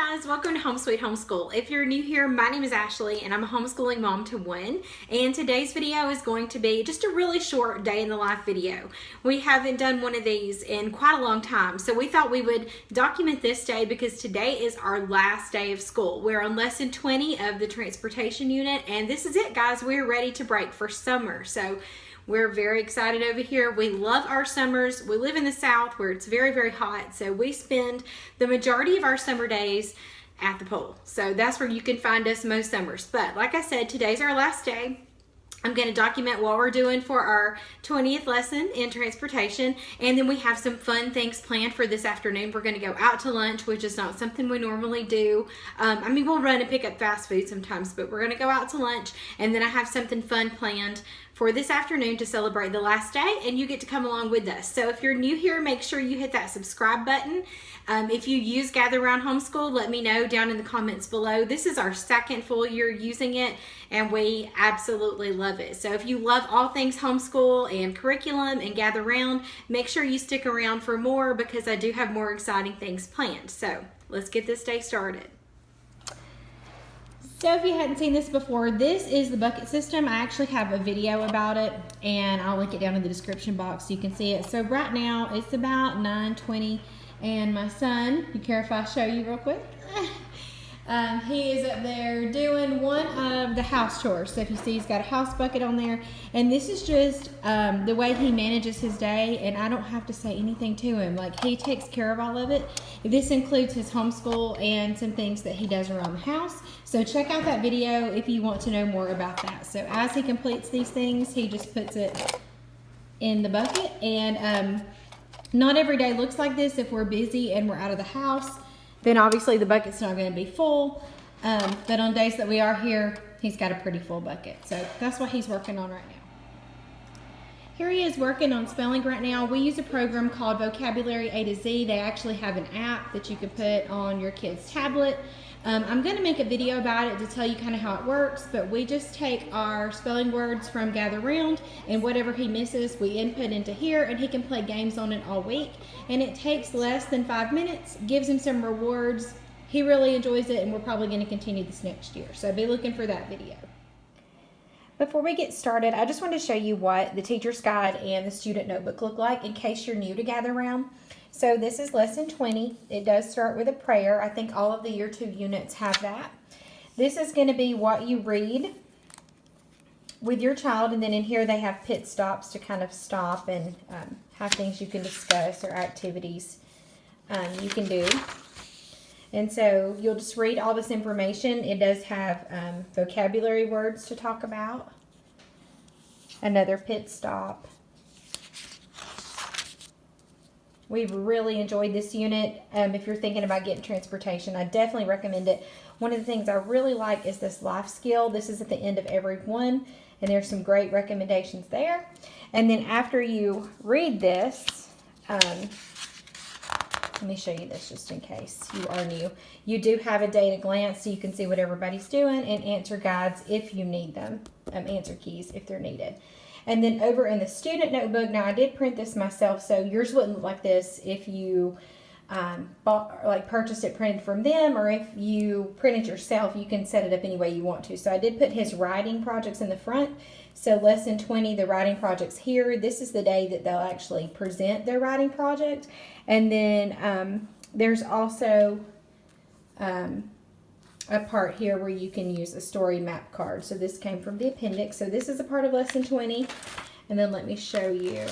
guys, welcome to Home Sweet Homeschool. If you're new here, my name is Ashley and I'm a homeschooling mom to one, and today's video is going to be just a really short day in the life video. We haven't done one of these in quite a long time, so we thought we would document this day because today is our last day of school. We're on lesson 20 of the transportation unit, and this is it, guys. We're ready to break for summer. So we're very excited over here. We love our summers. We live in the South where it's very, very hot. So we spend the majority of our summer days at the pool. So that's where you can find us most summers. But like I said, today's our last day. I'm going to document what we're doing for our 20th lesson in transportation, and then we have some fun things planned for this afternoon. We're going to go out to lunch, which is not something we normally do. We'll run and pick up fast food sometimes, but we're going to go out to lunch, and then I have something fun planned for this afternoon to celebrate the last day, and you get to come along with us. So if you're new here, make sure you hit that subscribe button. If you use Gather Round Homeschool, let me know down in the comments below. This is our second full year using it, and we absolutely love it. So if you love all things homeschool and curriculum and Gather Round, make sure you stick around for more because I do have more exciting things planned. So let's get this day started. So if you hadn't seen this before, this is the bucket system. I actually have a video about it, and I'll link it down in the description box so you can see it. So right now it's about 9:20, and my son, you care if I show you real quick? He is up there doing one of the house chores. So if you see, he's got a house bucket on there, and this is just the way he manages his day, and I don't have to say anything to him. Like, he takes care of all of it. This includes his homeschool and some things that he does around the house. So check out that video if you want to know more about that. So as he completes these things, he just puts it in the bucket, and not every day looks like this. If we're busy and we're out of the house, then obviously the bucket's not going to be full. But on days that we are here, he's got a pretty full bucket. So that's what he's working on right now. Here he is working on spelling right now. We use a program called Vocabulary A to Z. They actually have an app that you can put on your kid's tablet. I'm going to make a video about it to tell you kind of how it works, but we just take our spelling words from Gather Round, and whatever he misses, we input into here, and he can play games on it all week. And it takes less than 5 minutes, gives him some rewards. He really enjoys it, and we're probably going to continue this next year. So be looking for that video. Before we get started, I just want to show you what the teacher's guide and the student notebook look like in case you're new to Gather Round. So this is lesson 20. It does start with a prayer. I think all of the year 2 units have that. This is going to be what you read with your child, and then in here they have pit stops to kind of stop and have things you can discuss or activities you can do. And so you'll just read all this information. It does have vocabulary words to talk about, another pit stop. We've really enjoyed this unit. If you're thinking about getting transportation, I definitely recommend it. One of the things I really like is this life skill. This is at the end of every one, and there's some great recommendations there. And then after you read this, let me show you this just in case you are new. You do have a day at a glance so you can see what everybody's doing, and answer guides if you need them, answer keys if they're needed. And then over in the student notebook, now I did print this myself, so yours wouldn't look like this if you purchased it printed from them, or if you print it yourself, you can set it up any way you want to. So I did put his writing projects in the front. So lesson 20, the writing project's here. This is the day that they'll actually present their writing project. And then there's also a part here where you can use a story map card. So this came from the appendix. So this is a part of lesson 20. And then let me show you.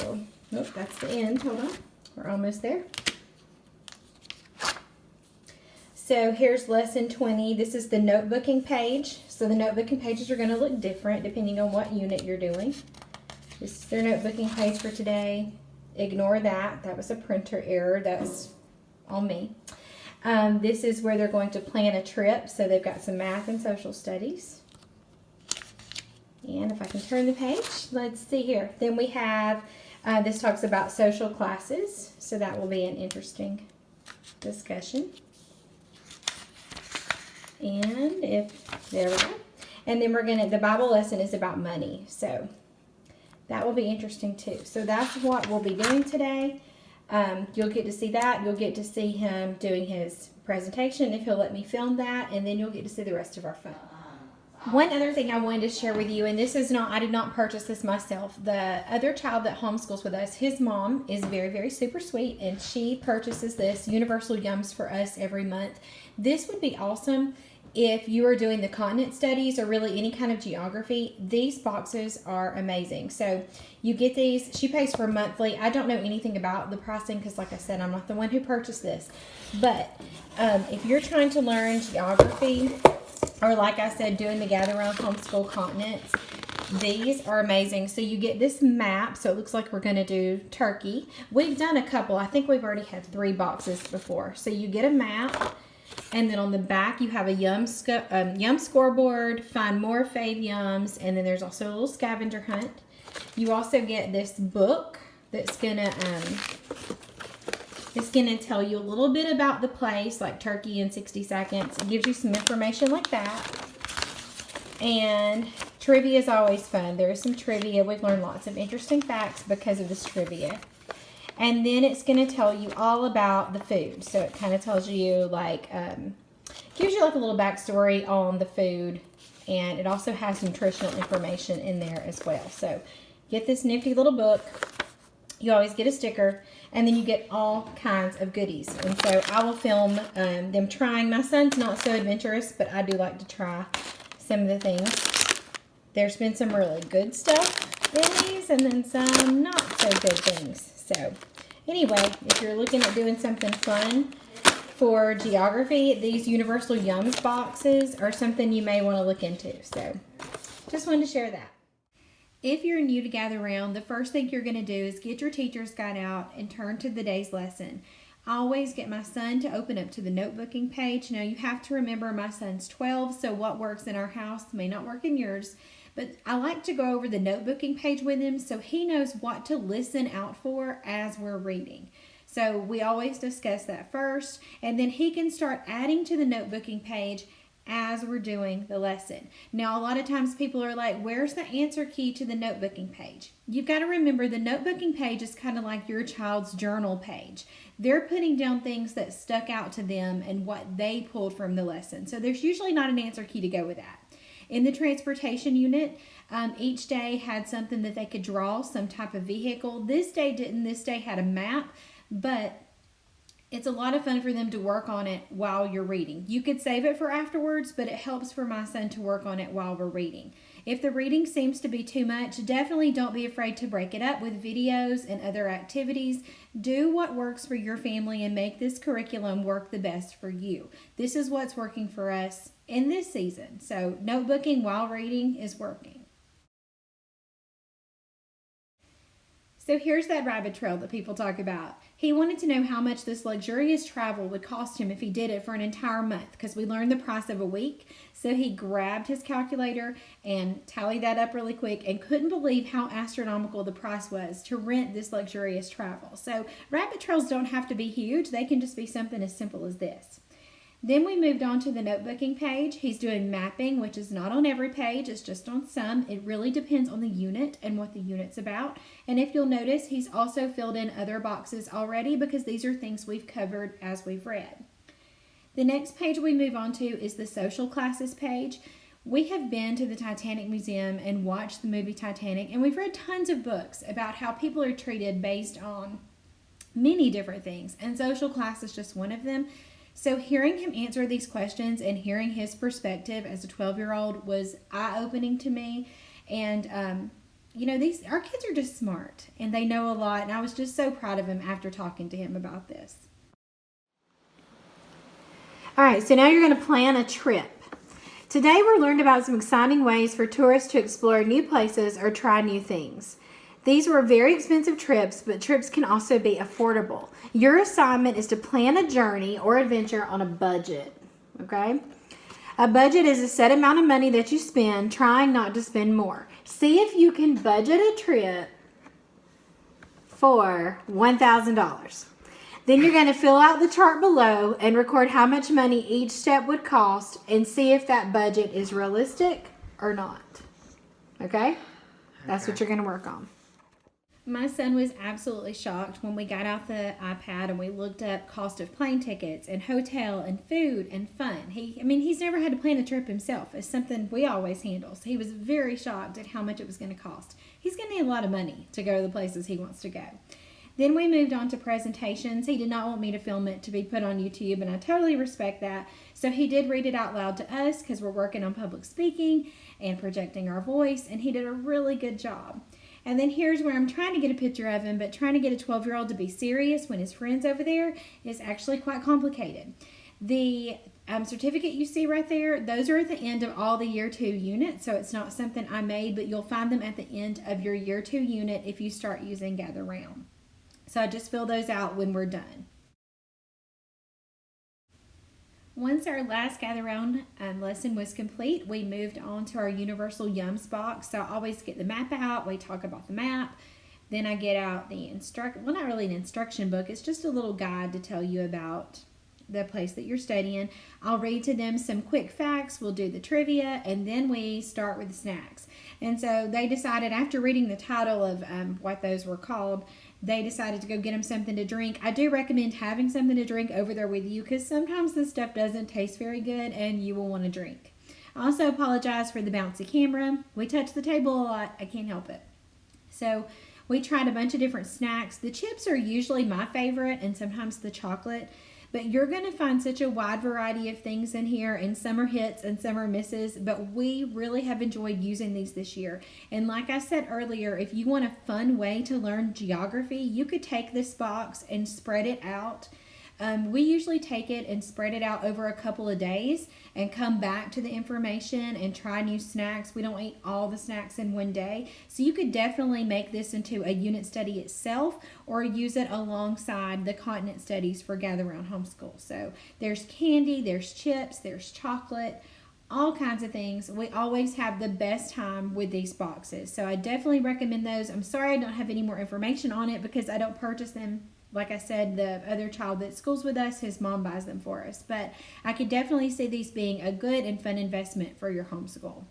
Nope, that's the end. Hold on. We're almost there. So here's lesson 20. This is the notebooking page. So the notebooking pages are going to look different depending on what unit you're doing. This is their notebooking page for today. Ignore that. That was a printer error. That's on me. This is where they're going to plan a trip. So they've got some math and social studies. And if I can turn the page, let's see here. Then we have, this talks about social classes. So that will be an interesting discussion. And there we go. And then the Bible lesson is about money. So that will be interesting too. So that's what we'll be doing today. You'll get to see that. You'll get to see him doing his presentation if he'll let me film that, and then you'll get to see the rest of our fun. One other thing I wanted to share with you, and this is not, I did not purchase this myself. The other child that homeschools with us, his mom is very, very super sweet, and she purchases this Universal Yums for us every month. This would be awesome if you are doing the continent studies or really any kind of geography. These boxes are amazing. So you get these, she pays for monthly. I don't know anything about the pricing because, like I said, I'm not the one who purchased this. But if you're trying to learn geography, or like I said, doing the Gather Round Homeschool continents, these are amazing. So you get this map. So it looks like we're going to do Turkey. We've done a couple. I think we've already had 3 boxes before. So you get a map, and then on the back you have a yum scoreboard, find more fave yums, and then there's also a little scavenger hunt. You also get this book that's gonna it's gonna tell you a little bit about the place, like Turkey in 60 seconds. It gives you some information like that. And trivia is always fun. There is some trivia. We've learned lots of interesting facts because of this trivia. And then it's going to tell you all about the food. So it kind of tells you, like, gives you like a little backstory on the food. And it also has nutritional information in there as well. So get this nifty little book. You always get a sticker. And then you get all kinds of goodies. And so I will film them trying. My son's not so adventurous, but I do like to try some of the things. There's been some really good stuff in these, and then some not so good things. So anyway, if you're looking at doing something fun for geography, these Universal Yums boxes are something you may want to look into. So just wanted to share that. If you're new to Gather Round, the first thing you're going to do is get your teacher's guide out and turn to the day's lesson. I always get my son to open up to the notebooking page. Now you have to remember my son's 12, so what works in our house may not work in yours. But I like to go over the notebooking page with him so he knows what to listen out for as we're reading. So we always discuss that first, and then he can start adding to the notebooking page as we're doing the lesson. Now, a lot of times people are like, where's the answer key to the notebooking page? You've got to remember the notebooking page is kind of like your child's journal page. They're putting down things that stuck out to them and what they pulled from the lesson. So there's usually not an answer key to go with that. In the transportation unit, each day had something that they could draw, some type of vehicle. This day didn't. This day had a map, but it's a lot of fun for them to work on it while you're reading. You could save it for afterwards, but it helps for my son to work on it while we're reading. If the reading seems to be too much, definitely don't be afraid to break it up with videos and other activities. Do what works for your family and make this curriculum work the best for you. This is what's working for us in this season. So notebooking while reading is working. So here's that rabbit trail that people talk about. He wanted to know how much this luxurious travel would cost him if he did it for an entire month, because we learned the price of a week. So he grabbed his calculator and tallied that up really quick and couldn't believe how astronomical the price was to rent this luxurious travel. So rabbit trails don't have to be huge. They can just be something as simple as this. Then we moved on to the notebooking page. He's doing mapping, which is not on every page. It's just on some. It really depends on the unit and what the unit's about. And if you'll notice, he's also filled in other boxes already because these are things we've covered as we've read. The next page we move on to is the social classes page. We have been to the Titanic Museum and watched the movie Titanic, and we've read tons of books about how people are treated based on many different things, and social class is just one of them. So hearing him answer these questions and hearing his perspective as a 12-year-old was eye-opening to me. And, you know, our kids are just smart and they know a lot. And I was just so proud of him after talking to him about this. All right, so now you're going to plan a trip. Today we learned about some exciting ways for tourists to explore new places or try new things. These were very expensive trips, but trips can also be affordable. Your assignment is to plan a journey or adventure on a budget, okay? A budget is a set amount of money that you spend, trying not to spend more. See if you can budget a trip for $1,000. Then you're going to fill out the chart below and record how much money each step would cost and see if that budget is realistic or not, okay? That's what you're going to work on. My son was absolutely shocked when we got out the iPad and we looked up cost of plane tickets and hotel and food and fun. He's never had to plan a trip himself. It's something we always handle. So he was very shocked at how much it was going to cost. He's going to need a lot of money to go to the places he wants to go. Then we moved on to presentations. He did not want me to film it to be put on YouTube, and I totally respect that. So he did read it out loud to us because we're working on public speaking and projecting our voice, and he did a really good job. And then here's where I'm trying to get a picture of him, but trying to get a 12-year-old to be serious when his friend's over there is actually quite complicated. The certificate you see right there, those are at the end of all the Year 2 units, so it's not something I made, but you'll find them at the end of your Year 2 unit if you start using Gather Round. So I just fill those out when we're done. Once our last Gather Round lesson was complete, we moved on to our Universal Yums box. So I always get the map out. We talk about the map. Then I get out the not really an instruction book. It's just a little guide to tell you about the place that you're studying. I'll read to them some quick facts. We'll do the trivia, and then we start with the snacks. And so they decided, after reading the title of what those were called, they decided to go get them something to drink. I do recommend having something to drink over there with you because sometimes this stuff doesn't taste very good and you will want to drink. I also apologize for the bouncy camera. We touch the table a lot. I can't help it. So we tried a bunch of different snacks. The chips are usually my favorite, and sometimes the chocolate. But you're going to find such a wide variety of things in here, and some are hits and some are misses, but we really have enjoyed using these this year. And like I said earlier, if you want a fun way to learn geography, you could take this box and spread it out. We usually take it and spread it out over a couple of days and come back to the information and try new snacks. We don't eat all the snacks in one day. So you could definitely make this into a unit study itself or use it alongside the continent studies for Gather Round Homeschool. So there's candy, there's chips, there's chocolate, all kinds of things. We always have the best time with these boxes. So I definitely recommend those. I'm sorry I don't have any more information on it because I don't purchase them. Like I said, the other child that schools with us, his mom buys them for us. But I could definitely see these being a good and fun investment for your homeschool.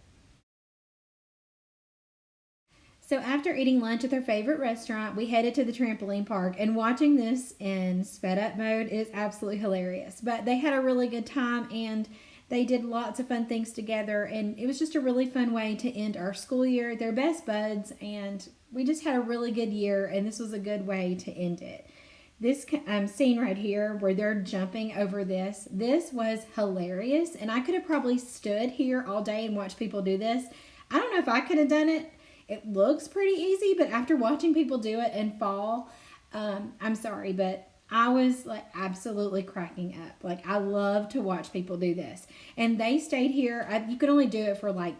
So after eating lunch at their favorite restaurant, we headed to the trampoline park, and watching this in sped up mode is absolutely hilarious. But they had a really good time, and they did lots of fun things together, and it was just a really fun way to end our school year. They're best buds, and we just had a really good year, and this was a good way to end it. This scene right here where they're jumping over this was hilarious, and I could have probably stood here all day and watched people do this. I don't know if I could have done it. It looks pretty easy, but after watching people do it and fall, I'm sorry, but I was like absolutely cracking up. Like, I love to watch people do this. And they stayed here. You could only do it for like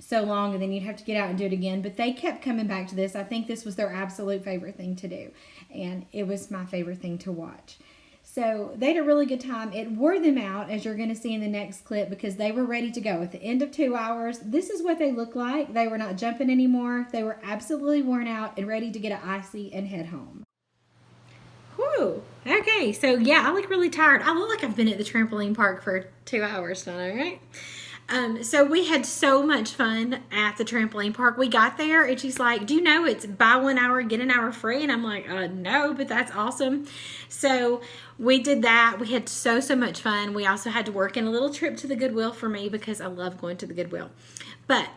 so long, and then you'd have to get out and do it again. But they kept coming back to this. I think this was their absolute favorite thing to do. And it was my favorite thing to watch. So they had a really good time. It wore them out, as you're going to see in the next clip, because they were ready to go. At the end of 2 hours, this is what they looked like. They were not jumping anymore. They were absolutely worn out and ready to get an icy and head home. Whew. Okay, so yeah, I look really tired. I look like I've been at the trampoline park for 2 hours now, right? So we had so much fun at the trampoline park. We got there and she's like, do you know it's buy 1 hour, get an hour free? And I'm like, no, but that's awesome. So we did that. We had so much fun. We also had to work in a little trip to the Goodwill for me because I love going to the Goodwill. But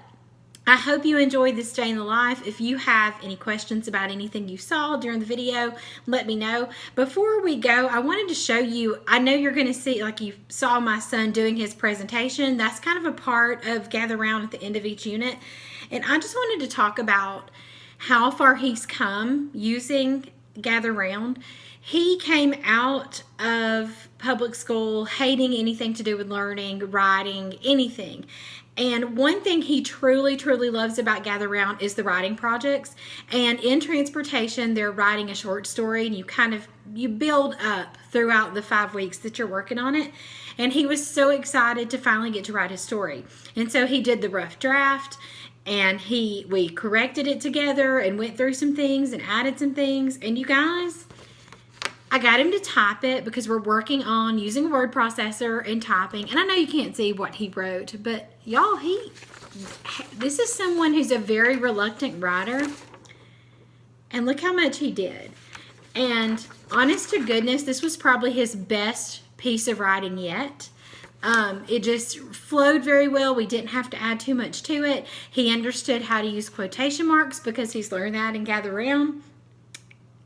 I hope you enjoyed this day in the life. If you have any questions about anything you saw during the video, let me know. Before we go, I wanted to show you, I know you're going to see, like you saw my son doing his presentation. That's kind of a part of Gather Round at the end of each unit. And I just wanted to talk about how far he's come using Gather Round. He came out of public school hating anything to do with learning, writing, anything. And one thing he truly loves about Gather Round is the writing projects. And in transportation, they're writing a short story, and you build up throughout the 5 weeks that you're working on it. And he was so excited to finally get to write his story. And so he did the rough draft, and we corrected it together and went through some things and added some things. And you guys, I got him to type it because we're working on using a word processor and typing. And I know you can't see what he wrote, but y'all, this is someone who's a very reluctant writer. And look how much he did. And honest to goodness, this was probably his best piece of writing yet. It just flowed very well. We didn't have to add too much to it. He understood how to use quotation marks because he's learned that in Gather Round.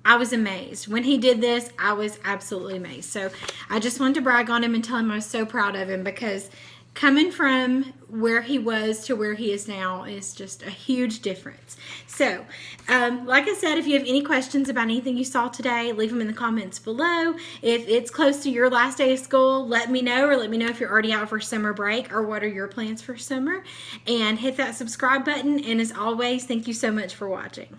I was amazed. When he did this, I was absolutely amazed. So I just wanted to brag on him and tell him I was so proud of him, because coming from where he was to where he is now is just a huge difference. So, like I said, if you have any questions about anything you saw today, leave them in the comments below. If it's close to your last day of school, let me know, or let me know if you're already out for summer break or what are your plans for summer. And hit that subscribe button. And as always, thank you so much for watching.